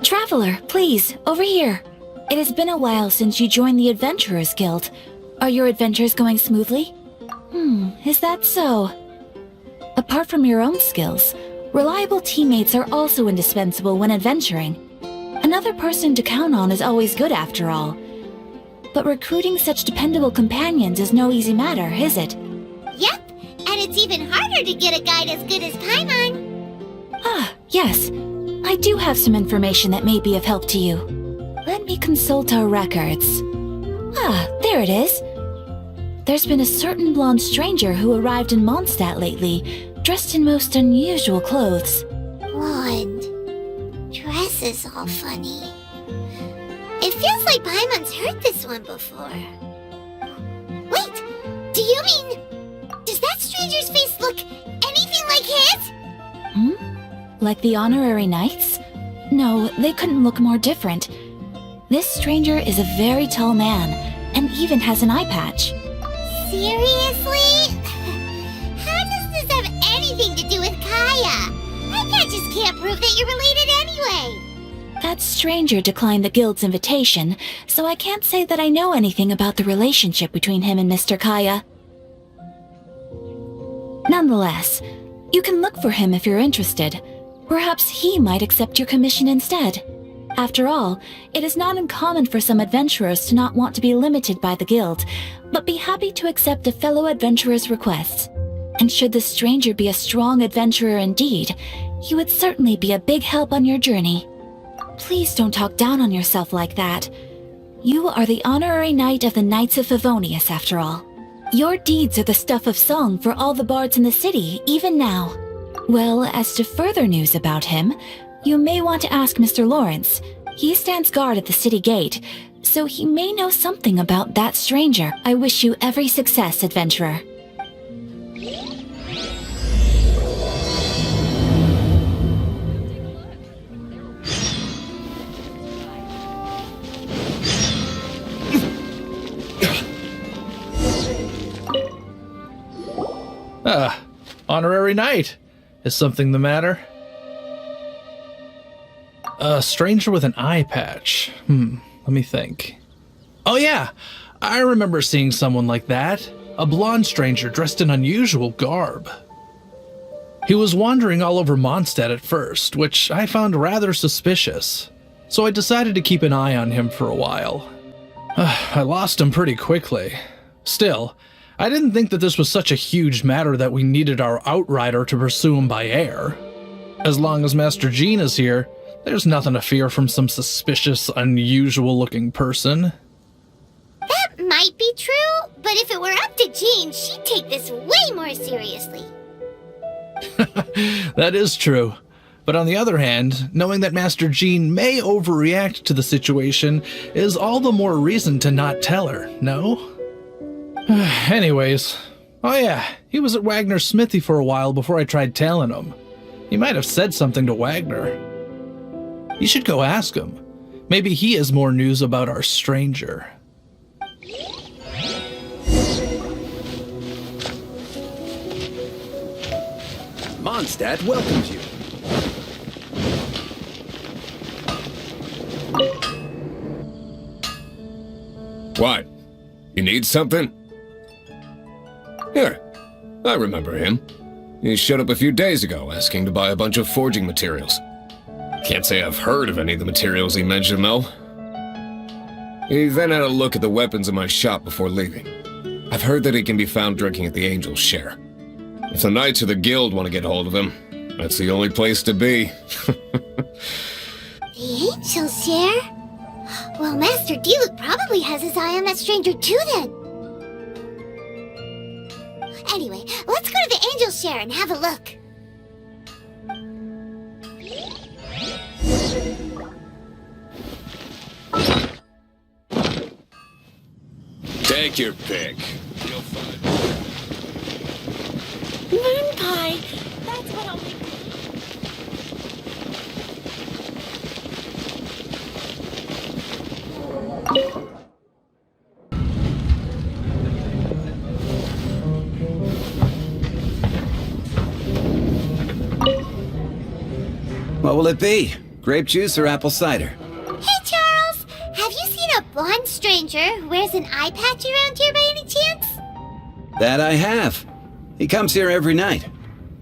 Traveler, please, over here. It has been a while since you joined the Adventurers Guild. Are your adventures going smoothly? Is that so? Apart from your own skills, reliable teammates are also indispensable when adventuring. Another person to count on is always good after all. But recruiting such dependable companions is no easy matter, is it? Yep, and it's even harder to get a guide as good as Paimon. Ah, yes. I do have some information that may be of help to you. Let me consult our records. Ah, there it is. There's been a certain blonde stranger who arrived in Mondstadt lately, dressed in most unusual clothes. Blonde. Dress is all funny. It feels like Paimon's heard this one before. Wait, do you mean... Does that stranger's face look anything like his? Like the honorary knights? No, they couldn't look more different. This stranger is a very tall man, and even has an eye patch. Seriously? How does this have anything to do with Kaya? Eye patches can't prove that you're related anyway. That stranger declined the guild's invitation, so I can't say that I know anything about the relationship between him and Mr. Kaya. Nonetheless, you can look for him if you're interested. Perhaps he might accept your commission instead. After all, it is not uncommon for some adventurers to not want to be limited by the guild, but be happy to accept a fellow adventurer's requests. And should the stranger be a strong adventurer indeed, he would certainly be a big help on your journey. Please don't talk down on yourself like that. You are the honorary knight of the Knights of Favonius, after all. Your deeds are the stuff of song for all the bards in the city, even now. Well, as to further news about him, you may want to ask Mr. Lawrence. He stands guard at the city gate, so he may know something about that stranger. I wish you every success, adventurer. Honorary knight. Is something the matter? A stranger with an eye patch. Let me think. Oh yeah, I remember seeing someone like that. A blonde stranger dressed in unusual garb. He was wandering all over Mondstadt at first, which I found rather suspicious. So I decided to keep an eye on him for a while. I lost him pretty quickly. Still, I didn't think that this was such a huge matter that we needed our outrider to pursue him by air. As long as Master Jean is here, there's nothing to fear from some suspicious, unusual-looking person. That might be true, but if it were up to Jean, she'd take this way more seriously. That is true. But on the other hand, knowing that Master Jean may overreact to the situation is all the more reason to not tell her, no? Anyways, oh yeah, he was at Wagner's smithy for a while before I tried tailing him. He might have said something to Wagner. You should go ask him. Maybe he has more news about our stranger. Mondstadt welcomes you. What? You need something? Here, I remember him. He showed up a few days ago asking to buy a bunch of forging materials. Can't say I've heard of any of the materials he mentioned, though. He then had a look at the weapons in my shop before leaving. I've heard that he can be found drinking at the Angel's Share. If the Knights of the Guild want to get hold of him, that's the only place to be. The Angel's Share? Well, Master Diluc probably has his eye on that stranger too, then. Anyway, let's go to the Angel's Share and have a look. Take your pick. You'll find. Moon pie! That's what I'll make. What will it be? Grape juice or apple cider? Hey, Charles! Have you seen a blonde stranger who wears an eye patch around here by any chance? That I have. He comes here every night.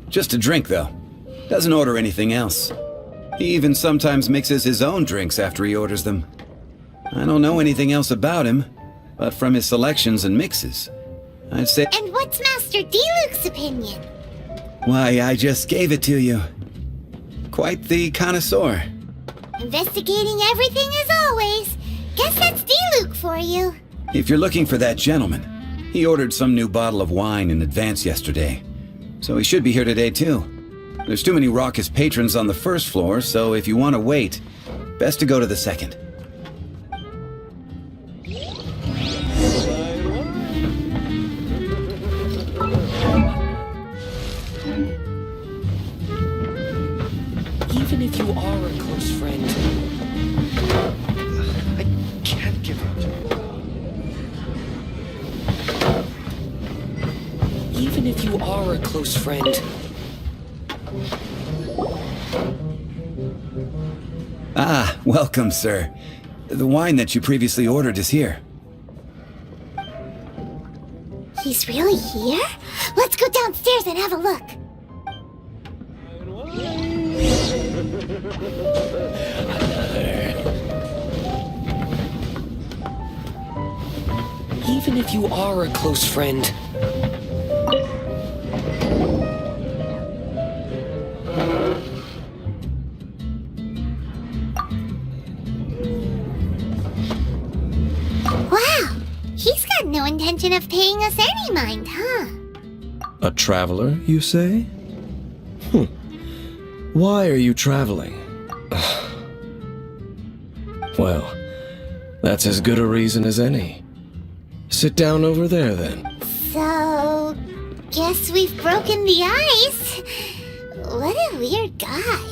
Just to drink, though. Doesn't order anything else. He even sometimes mixes his own drinks after he orders them. I don't know anything else about him, but from his selections and mixes, I'd say... And what's Master D-Luke's opinion? Why, I just gave it to you. Quite the connoisseur. Investigating everything as always. Guess that's D-Luke for you. If you're looking for that gentleman, he ordered some new bottle of wine in advance yesterday. So he should be here today, too. There's too many raucous patrons on the first floor, so if you want to wait, best to go to the second. Even if you are a close friend, I can't give up. Even if you are a close friend. Ah, welcome, sir. The wine that you previously ordered is here. He's really here? Let's go downstairs and have a look. Even if you are a close friend. Wow, he's got no intention of paying us any mind, huh? A traveler, you say? Why are you traveling? Well, that's as good a reason as any. Sit down over there, then. So, guess we've broken the ice. What a weird guy.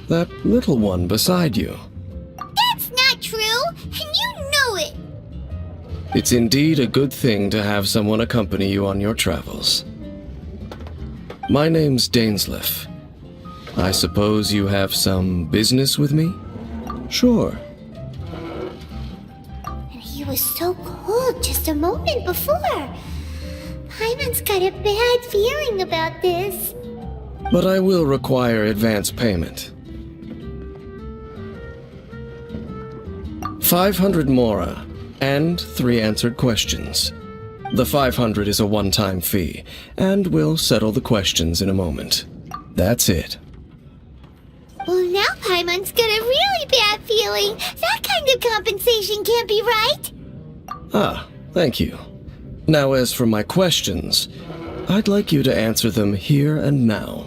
That little one beside you. That's not true, and you know it. It's indeed a good thing to have someone accompany you on your travels. My name's Dainsleif. I suppose you have some business with me? Sure. And he was so cold just a moment before. Paimon's got a bad feeling about this. But I will require advance payment. 500 mora, and 3 answered questions. The 500 is a one-time fee, and we'll settle the questions in a moment. That's it. Well, now Paimon's got a really bad feeling. That kind of compensation can't be right. Ah, thank you. Now as for my questions, I'd like you to answer them here and now.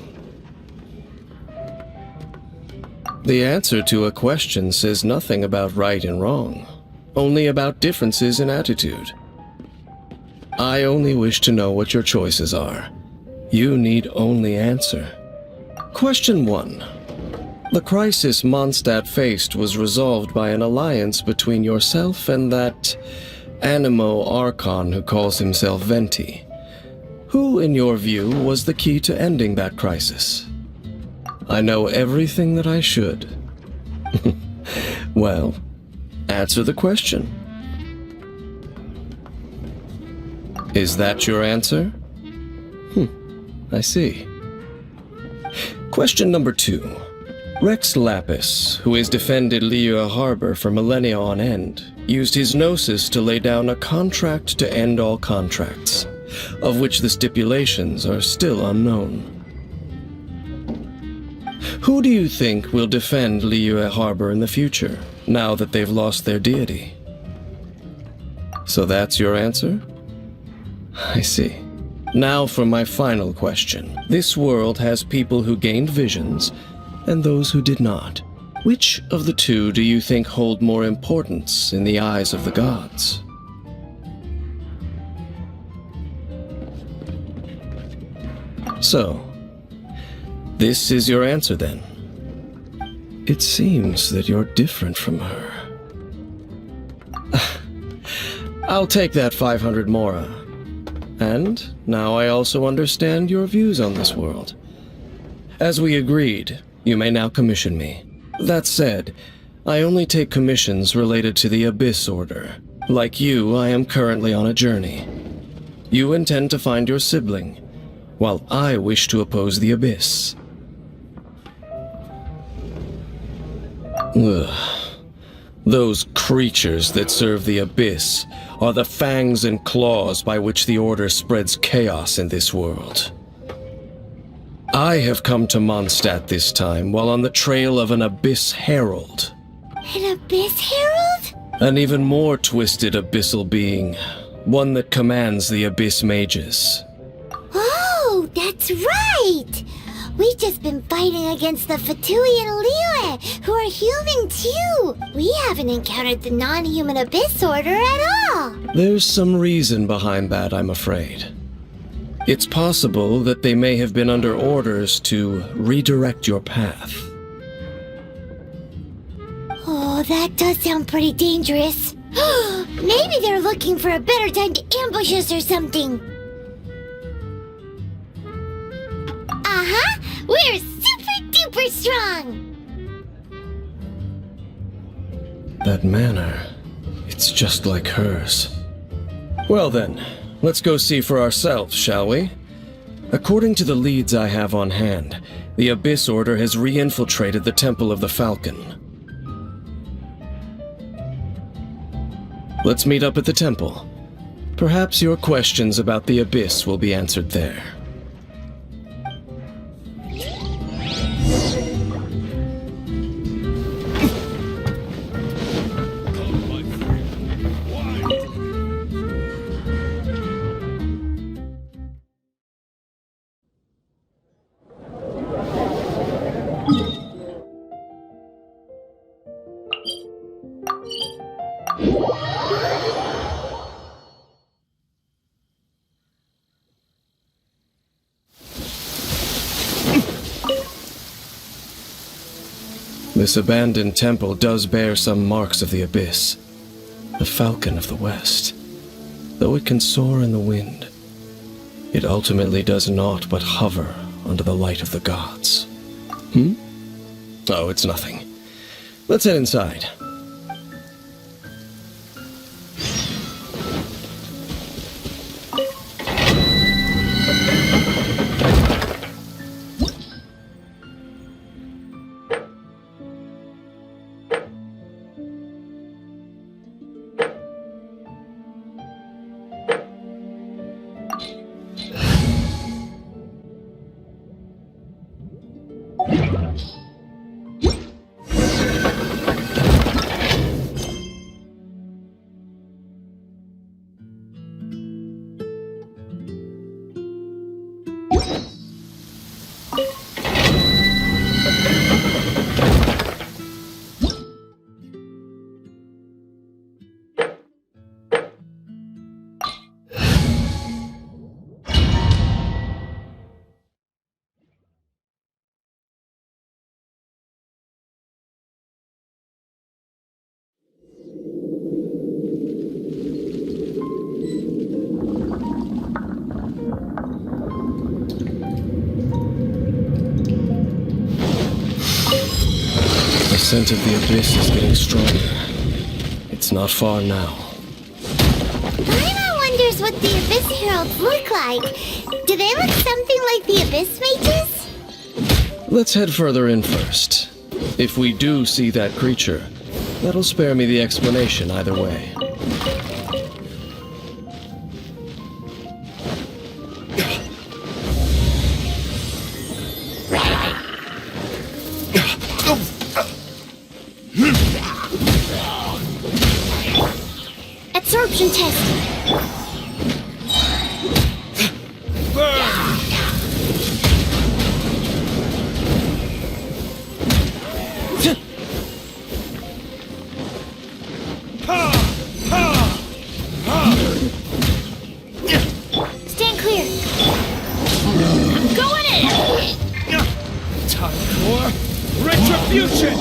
The answer to a question says nothing about right and wrong, only about differences in attitude. I only wish to know what your choices are. You need only answer. Question 1. The crisis Mondstadt faced was resolved by an alliance between yourself and that Animo Archon who calls himself Venti. Who, in your view, was the key to ending that crisis? I know everything that I should. Well, answer the question. Is that your answer? I see. Question number 2. Rex Lapis, who has defended Liyue Harbor for millennia on end, used his gnosis to lay down a contract to end all contracts, of which the stipulations are still unknown. Who do you think will defend Liyue Harbor in the future, now that they've lost their deity? So that's your answer? I see. Now for my final question. This world has people who gained visions, and those who did not. Which of the two do you think hold more importance in the eyes of the gods? So, this is your answer then. It seems that you're different from her. I'll take that 500 mora. And now I also understand your views on this world. As we agreed, you may now commission me. That said, I only take commissions related to the Abyss Order. Like you, I am currently on a journey. You intend to find your sibling, while I wish to oppose the Abyss. Ugh. Those creatures that serve the Abyss are the fangs and claws by which the Order spreads chaos in this world. I have come to Mondstadt this time while on the trail of an Abyss Herald. An Abyss Herald? An even more twisted abyssal being, one that commands the Abyss Mages. Oh, that's right! We've just been fighting against the Fatui and Liyue, who are human too! We haven't encountered the non-human Abyss Order at all! There's some reason behind that, I'm afraid. It's possible that they may have been under orders to redirect your path. Oh, that does sound pretty dangerous. Maybe they're looking for a better time to ambush us or something. Uh-huh! We're super duper strong! That manner, it's just like hers. Well then, let's go see for ourselves, shall we? According to the leads I have on hand, the Abyss Order has re-infiltrated the Temple of the Falcon. Let's meet up at the temple. Perhaps your questions about the Abyss will be answered there. This abandoned temple does bear some marks of the Abyss. The Falcon of the West. Though it can soar in the wind, it ultimately does naught but hover under the light of the gods. Oh, it's nothing. Let's head inside. The scent of the Abyss is getting stronger. It's not far now. Paimon wonders what the Abyss Heralds look like. Do they look something like the Abyss Mages? Let's head further in first. If we do see that creature, that'll spare me the explanation either way. Absorption test. Stand clear. I'm going in. Time for retribution!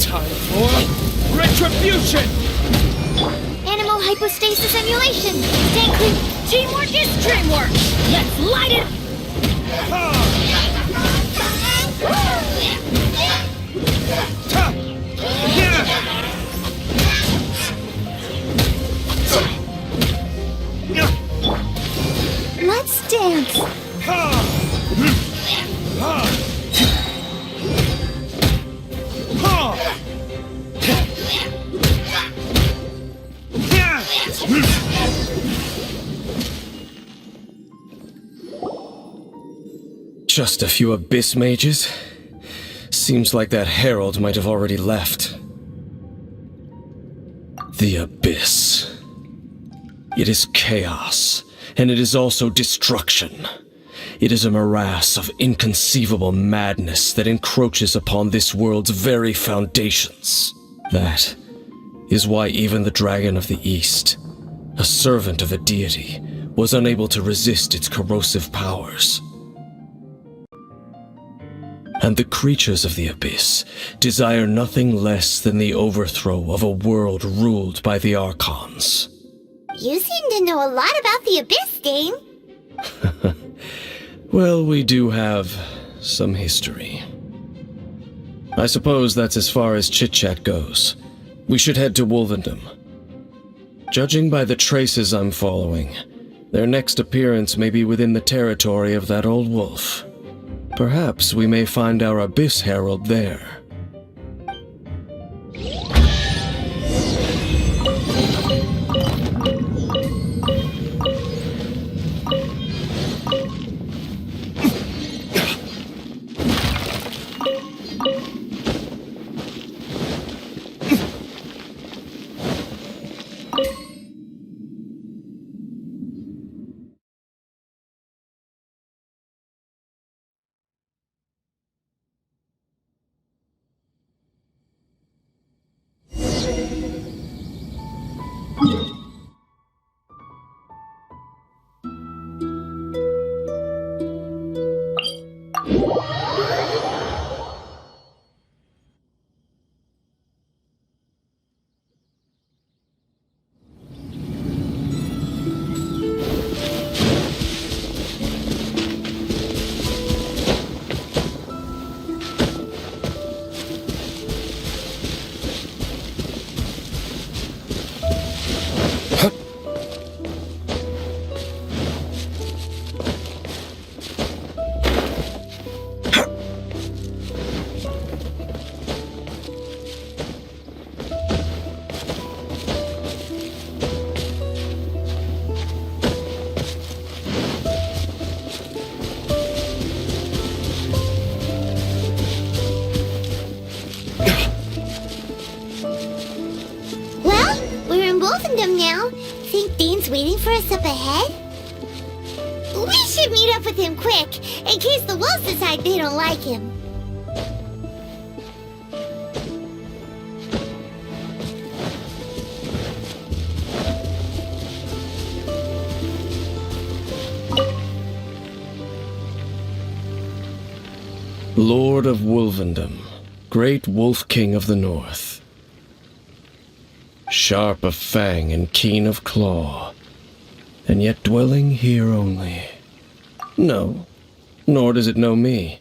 Time for retribution! Animal hypostasis emulation. Stay clean. Teamwork is dreamwork! Let's light it! Let's dance. Just a few abyss mages? Seems like that herald might have already left. The abyss. It is chaos, and it is also destruction. It is a morass of inconceivable madness that encroaches upon this world's very foundations. That is why even the Dragon of the East, a servant of a deity, was unable to resist its corrosive powers. And the creatures of the abyss desire nothing less than the overthrow of a world ruled by the Archons. You seem to know a lot about the Abyss, Dane. Well, we do have some history. I suppose that's as far as chit-chat goes. We should head to Wolvendom. Judging by the traces I'm following, their next appearance may be within the territory of that old wolf. Perhaps we may find our Abyss Herald there. Waiting for us up ahead? We should meet up with him quick, in case the wolves decide they don't like him. Lord of Wolvendom, great Wolf King of the North. Sharp of fang and keen of claw, and yet dwelling here only. No, nor does it know me.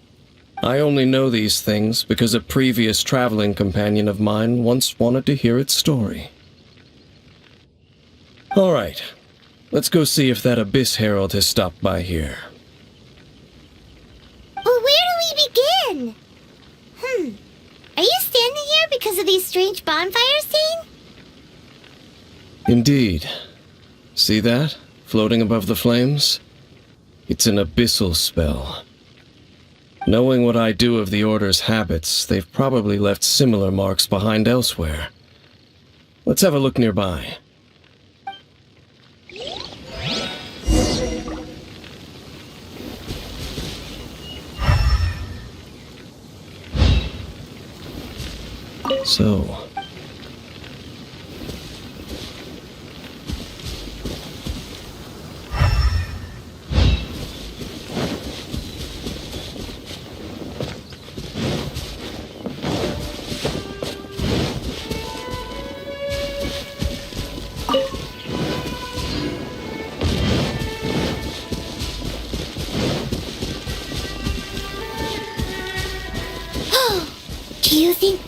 I only know these things because a previous traveling companion of mine once wanted to hear its story. All right, let's go see if that Abyss Herald has stopped by here. Well, where do we begin? Are you standing here because of these strange bonfires, Dane? Indeed. See that? Floating above the flames? It's an abyssal spell. Knowing what I do of the Order's habits, they've probably left similar marks behind elsewhere. Let's have a look nearby. So...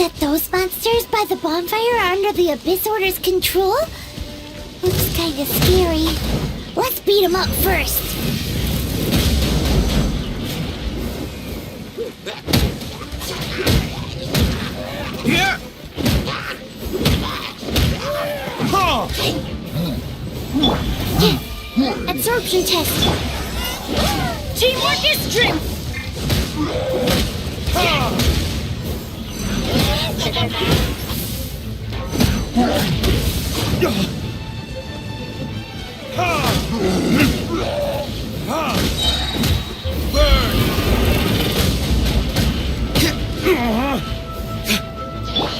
That those monsters by the bonfire are under the Abyss Order's control? Looks kinda scary. Let's beat them up first. Yeah! Absorption test. Teamwork is strength.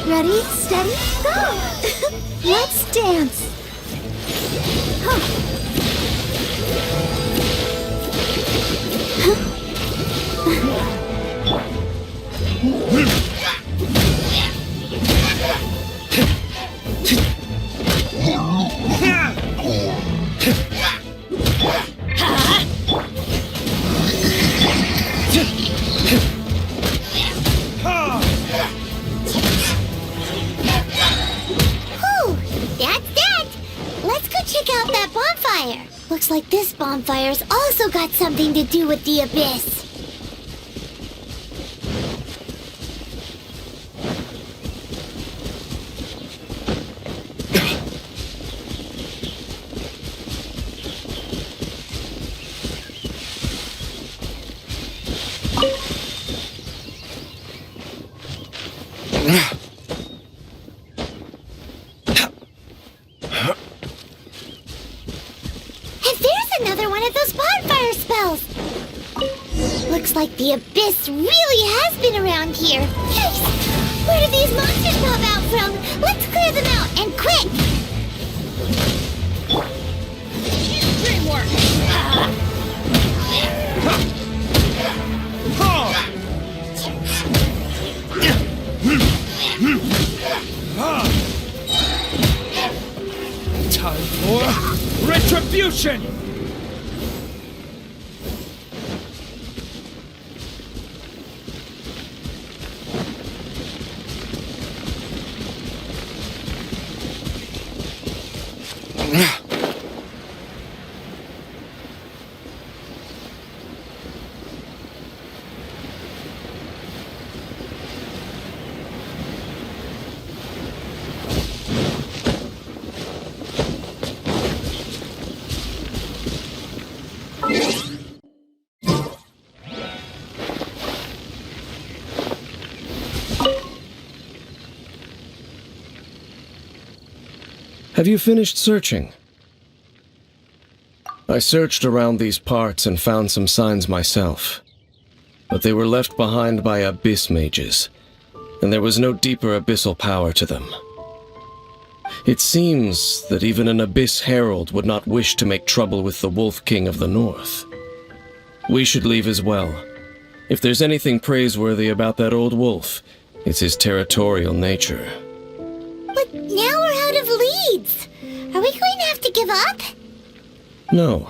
Ready, steady, go! Let's dance. Looks like this bonfire's also got something to do with the Abyss. Looks like the Abyss really has been around here. Yikes! Where did these monsters pop out from? Let's clear them out, and quick! Dreamwork! Time for retribution! Have you finished searching? I searched around these parts and found some signs myself, but they were left behind by abyss mages, and there was no deeper abyssal power to them. It seems that even an abyss herald would not wish to make trouble with the Wolf King of the North. We should leave as well. If there's anything praiseworthy about that old wolf, it's his territorial nature. But now we're out of leads. Are we going to have to give up? No.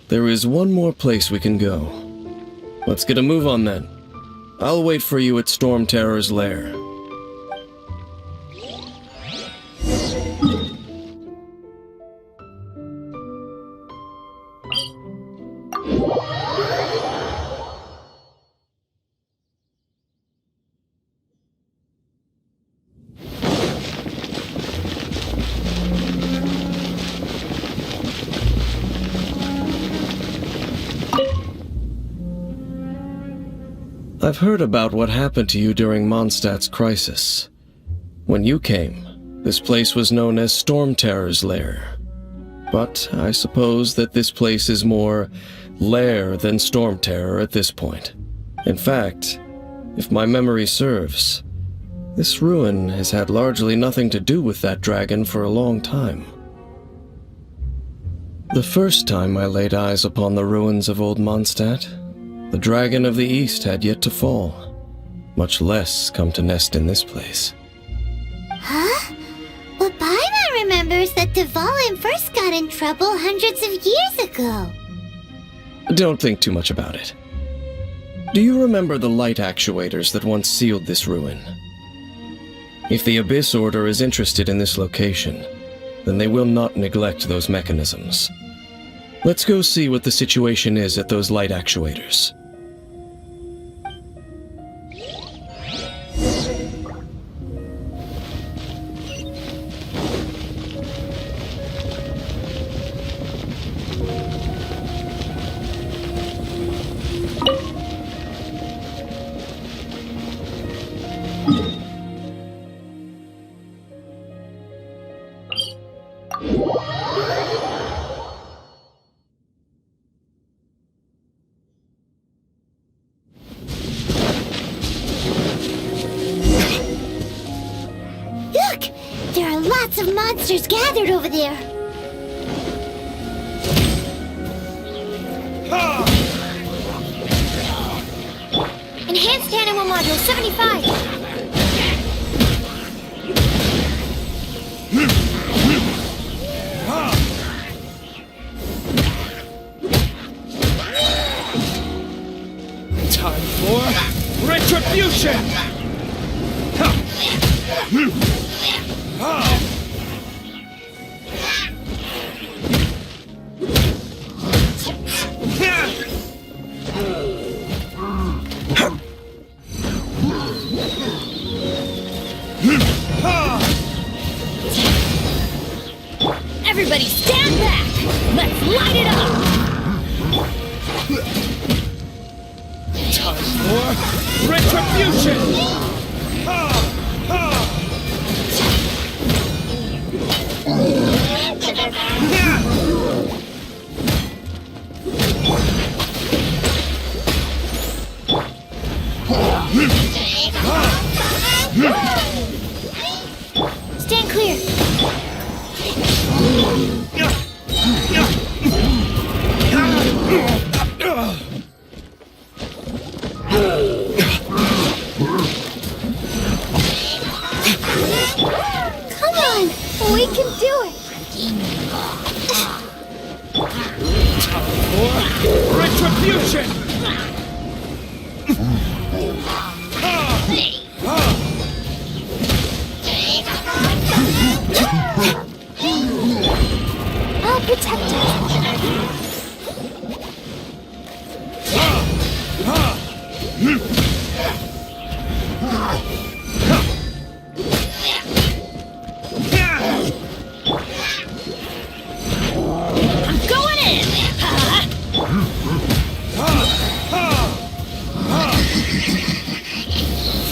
There is one more place we can go. Let's get a move on then. I'll wait for you at Storm Terror's lair. I've heard about what happened to you during Mondstadt's crisis. When you came, this place was known as Storm Terror's lair. But I suppose that this place is more lair than Storm Terror at this point. In fact, if my memory serves, this ruin has had largely nothing to do with that dragon for a long time. The first time I laid eyes upon the ruins of old Mondstadt, the Dragon of the East had yet to fall, much less come to nest in this place. Huh? Well, Paimon remembers that Dvalin first got in trouble hundreds of years ago. Don't think too much about it. Do you remember the light actuators that once sealed this ruin? If the Abyss Order is interested in this location, then they will not neglect those mechanisms. Let's go see what the situation is at those light actuators. Look! There are lots of monsters gathered over there. Enhanced animal module 75. Time for retribution! Everybody stand back! Let's light it up! Time for retribution! Stand clear. Come on, we can do it. For retribution! I'll protect us. I'm going in!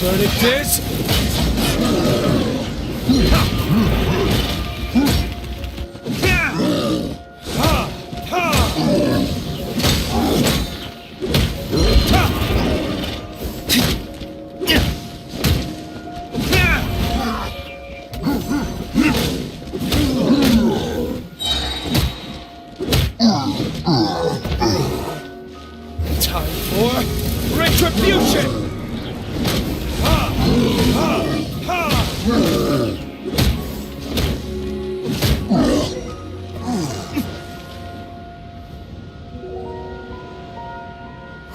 Verdict is... Time for retribution!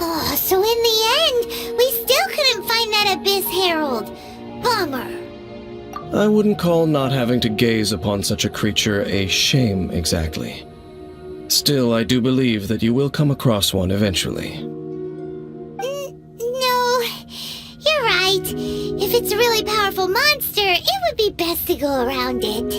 Oh, so in the end, we still couldn't find that Abyss Herald. Bummer. I wouldn't call not having to gaze upon such a creature a shame exactly. Still, I do believe that you will come across one eventually. No, you're right. If it's a really powerful monster, it would be best to go around it.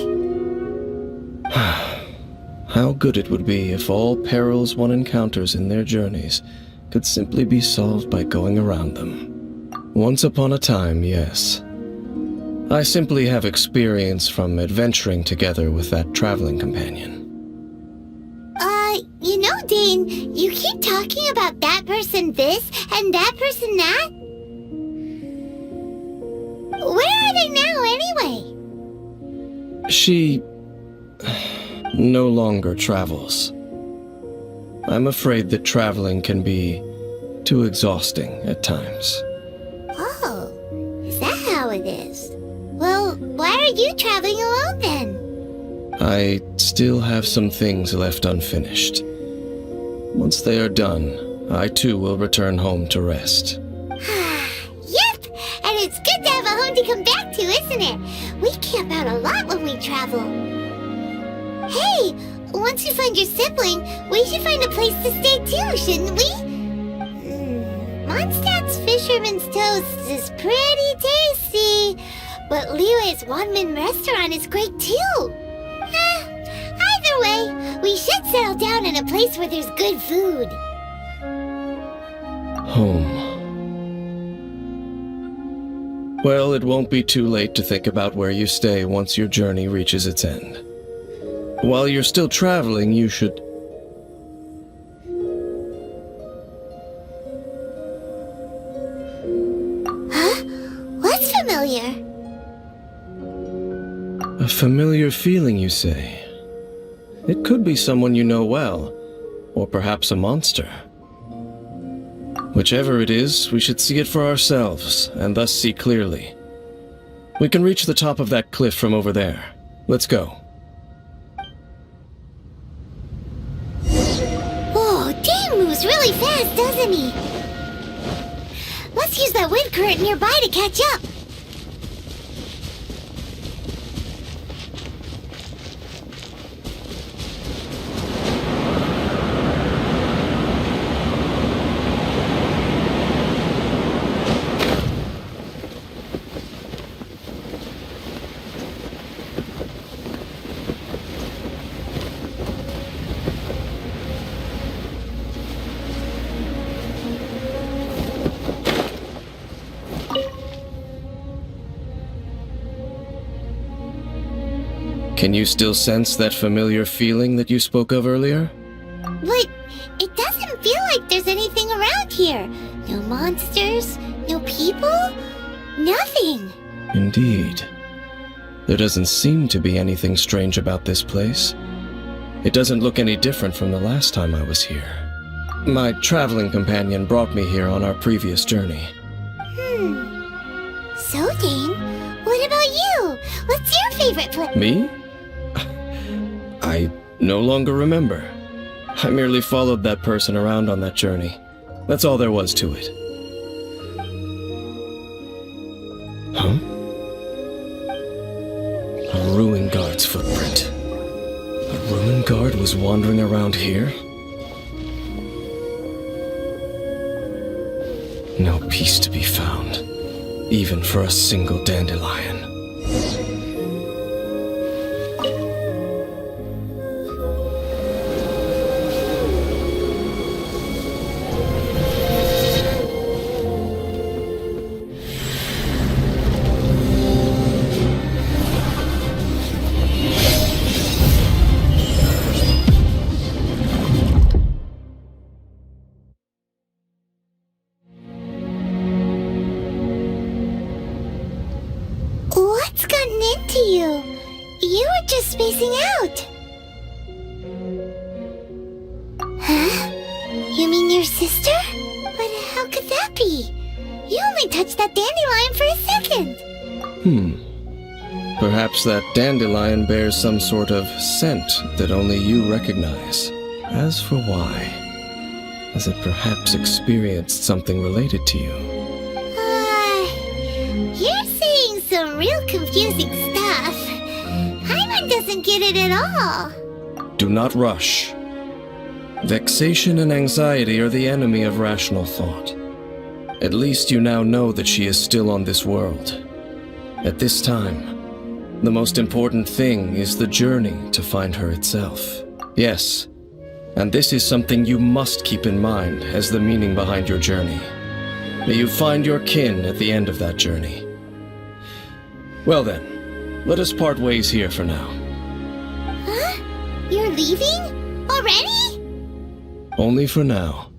How good it would be if all perils one encounters in their journeys could simply be solved by going around them. Once upon a time, yes. I simply have experience from adventuring together with that traveling companion. You know, Dane, you keep talking about that person this and that person that. Where are they now, anyway? She no longer travels. I'm afraid that traveling can be too exhausting at times. Oh, is that how it is? Well, why are you traveling alone then? I still have some things left unfinished. Once they are done, I too will return home to rest. Yep, and it's good to have a home to come back to, isn't it? We camp out a lot when we travel. Hey, once you find your sibling, we should find a place to stay too, shouldn't we? Mondstadt's Fisherman's Toast is pretty tasty, but Liyue's Wanmin restaurant is great too. Either way, we should settle down in a place where there's good food. Home. Well, it won't be too late to think about where you stay once your journey reaches its end. While you're still traveling, you should... Huh? What's familiar? A familiar feeling, you say? It could be someone you know well, or perhaps a monster. Whichever it is, we should see it for ourselves, and thus see clearly. We can reach the top of that cliff from over there. Let's go. Whoa, Dane moves really fast, doesn't he? Let's use that wind current nearby to catch up. Can you still sense that familiar feeling that you spoke of earlier? But it doesn't feel like there's anything around here. No monsters, no people, nothing. Indeed. There doesn't seem to be anything strange about this place. It doesn't look any different from the last time I was here. My traveling companion brought me here on our previous journey. So, Dane, what about you? What's your favorite place? Me? I no longer remember. I merely followed that person around on that journey. That's all there was to it. Huh? A ruin guard's footprint. A ruin guard was wandering around here? No peace to be found, even for a single dandelion. What's gotten into you? You were just spacing out. Huh? You mean your sister? But how could that be? You only touched that dandelion for a second. Perhaps that dandelion bears some sort of scent that only you recognize. As for why, has it perhaps experienced something related to you? You're saying some real confusing stuff. Paimon doesn't get it at all. Do not rush. Vexation and anxiety are the enemy of rational thought. At least you now know that she is still on this world. At this time, the most important thing is the journey to find her itself. Yes, and this is something you must keep in mind as the meaning behind your journey. May you find your kin at the end of that journey. Well then, let us part ways here for now. Huh? You're leaving? Already? Only for now.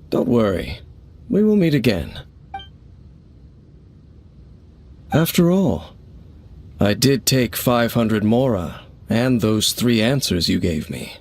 Don't worry, we will meet again. After all, I did take 500 mora and those 3 answers you gave me.